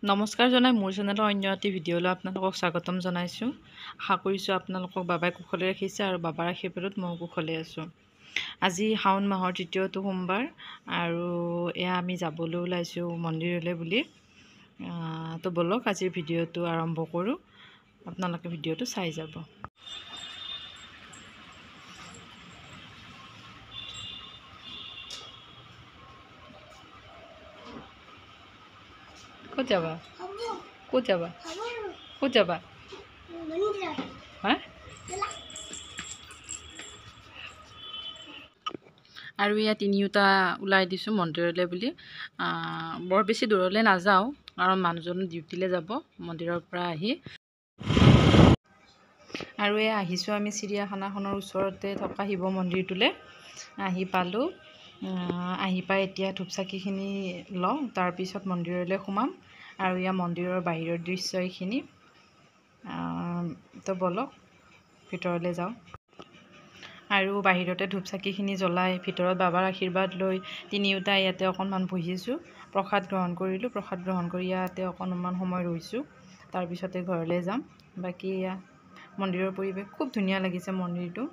নমস্কাৰ জনাই মোৰ চেনেলৰ অন্য এটি ভিডিঅ'লৈ আপোনালোকক স্বাগতম জনাইছোঁ। আশা কৰিছোঁ আপোনালোকক বাবাই কুশলে ৰাখিছে আৰু বাবাৰ আশীৰ্বাদত মই কুশলে আছোঁ। আজি শাওণ মাহৰ ৩য়টো সোমবাৰ আৰু এয়া আমি যাবলৈ ওলাইছোঁ মন্দিৰলৈ বুলি। তো বলক আজিৰ ভিডিঅ'টো আৰম্ভ কৰোঁ। আপোনালোকে ভিডিঅ'টো চাই যাব। ক'ত যাবা? ক'ত যাবা? ক'ত যাবা? হা? আৰু এয়া তিনিওটা ওলাই দিছোঁ মন্দিৰলৈ বুলি। বৰ বেছি দূৰলৈ নাযাওঁ কাৰণ মানুহজন ডিউটিলৈ যাব মন্দিৰৰ পৰা আহি। আৰু এয়া আহিছোঁ আমি চিৰিয়াখানাখনৰ ওচৰতে থকা শিৱ মন্দিৰটোলৈ। আহি পালোঁ। আহি পাই এতিয়া ধূপ চাকিখিনি লওঁ, তাৰপিছত মন্দিৰলৈ সোমাম। আৰু এয়া মন্দিৰৰ বাহিৰৰ দৃশ্য এইখিনি। তো বলক ভিতৰলৈ যাওঁ। আৰু বাহিৰতে ধূপ চাকিখিনি জ্বলাই ভিতৰত বাবাৰ আশীৰ্বাদ লৈ তিনিওটা ইয়াতে অকণমান বহিছোঁ। প্ৰসাদ গ্ৰহণ কৰিলোঁ। প্ৰসাদ গ্ৰহণ কৰি ইয়াতে অকণমান সময় ৰৈছোঁ। তাৰপিছতে ঘৰলৈ যাম। বাকী এয়া মন্দিৰৰ পৰিৱেশ খুব ধুনীয়া লাগিছে মন্দিৰটো।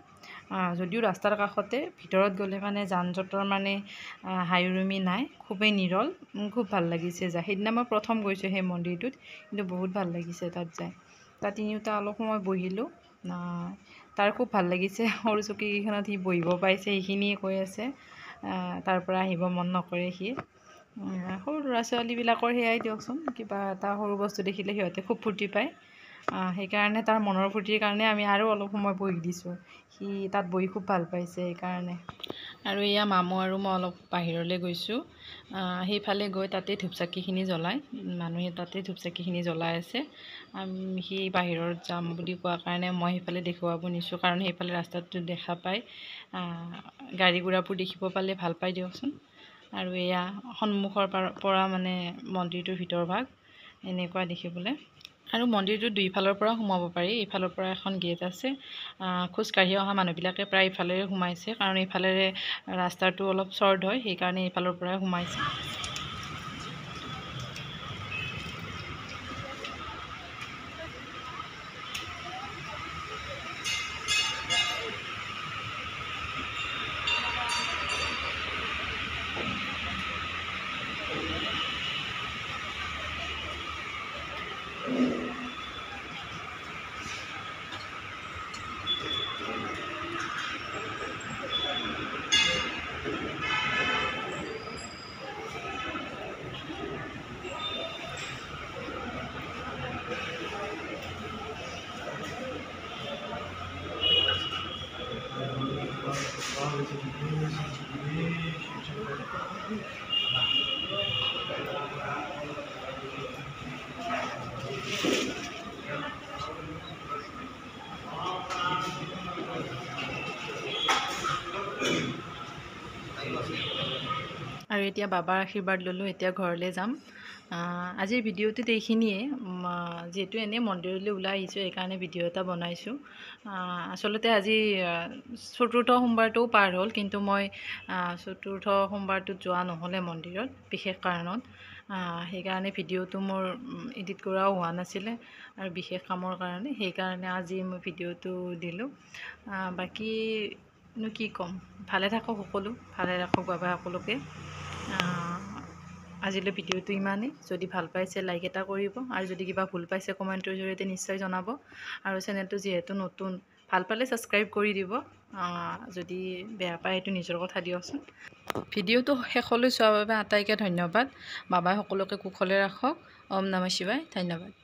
যদিও ৰাস্তাৰ কাষতে, ভিতৰত গ'লে মানে যান জঁটৰ মানে হাইউৰুমি নাই, খুবেই নিৰল, খুব ভাল লাগিছে যায়। সেইদিনা মই প্ৰথম গৈছোঁ সেই মন্দিৰটোত, কিন্তু বহুত ভাল লাগিছে তাত যায়। তাত তিনিওটা অলপ সময় বহিলোঁ। তাৰ খুব ভাল লাগিছে। সৰু চকীকেইখনত সি বহিব পাইছে, সেইখিনিয়ে কৈ আছে। তাৰ পৰা আহিব মন নকৰে সি। সৰু ল'ৰা ছোৱালীবিলাকৰ সেয়াই দিয়কচোন, কিবা এটা সৰু বস্তু দেখিলে সিহঁতে খুব ফূৰ্তি পায়। সেইকাৰণে তাৰ মনৰ ফূৰ্তিৰ কাৰণে আমি আৰু অলপ সময় বহি দিছোঁ। সি তাত বহি খুব ভাল পাইছে সেইকাৰণে। আৰু এয়া মামু আৰু মই অলপ বাহিৰলৈ গৈছোঁ। সেইফালে গৈ তাতে ধূপ চাকিখিনি জ্বলাই, মানুহে তাতে ধূপ চাকিখিনি জ্বলাই আছে। সি বাহিৰত যাম বুলি কোৱা কাৰণে মই সেইফালে দেখুৱাব নিছোঁ, কাৰণ সেইফালে ৰাস্তাটো দেখা পায়, গাড়ী ঘোঁৰাবোৰ দেখিব পালে ভাল পায় দিয়কচোন। আৰু এয়া সন্মুখৰ পৰা মানে মন্দিৰটোৰ ভিতৰ ভাগ এনেকুৱা দেখিবলৈ। আৰু মন্দিৰটোৰ দুইফালৰ পৰা সোমাব পাৰি। এইফালৰ পৰা এখন গেট আছে। খোজকাঢ়ি অহা মানুহবিলাকে প্ৰায় ইফালেৰে সোমাইছে, কাৰণ এইফালেৰে ৰাস্তাটো অলপ চৰ্ট হয়, সেইকাৰণে এইফালৰ পৰাই সোমাইছে। আৰু এতিয়া বাবাৰ আশীৰ্বাদ ল'লোঁ। এতিয়া ঘৰলৈ যাম। আজিৰ ভিডিঅ'টোত এইখিনিয়ে। যিহেতু এনেই মন্দিৰলৈ ওলাই আহিছোঁ, সেইকাৰণে ভিডিঅ' এটা বনাইছোঁ। আচলতে আজি চতুৰ্থ সোমবাৰটোও পাৰ হ'ল, কিন্তু মই চতুৰ্থ সোমবাৰটোত যোৱা নহ'লে মন্দিৰত বিশেষ কাৰণত। সেইকাৰণে ভিডিঅ'টো মোৰ এডিট কৰাও হোৱা নাছিলে, আৰু বিশেষ কামৰ কাৰণে। সেইকাৰণে আজি মই ভিডিঅ'টো দিলোঁ। বাকীনো কি ক'ম, ভালে থাকক সকলো, ভালে ৰাখক বাবাই সকলোকে। আজিলৈ ভিডিঅ'টো ইমানেই। যদি ভাল পাইছে লাইক এটা কৰিব, আৰু যদি কিবা ভুল পাইছে কমেণ্টৰ জৰিয়তে নিশ্চয় জনাব। আৰু চেনেলটো যিহেতু নতুন, ভাল পালে ছাবস্ক্ৰাইব কৰি দিব। যদি বেয়া পায় সেইটো নিজৰ কথা দিয়কচোন। ভিডিঅ'টো শেষলৈ চোৱাৰ বাবে আটাইকে ধন্যবাদ। বাবাই সকলোকে কুশলে ৰাখক। ওম নমঃ শিৱায়। ধন্যবাদ।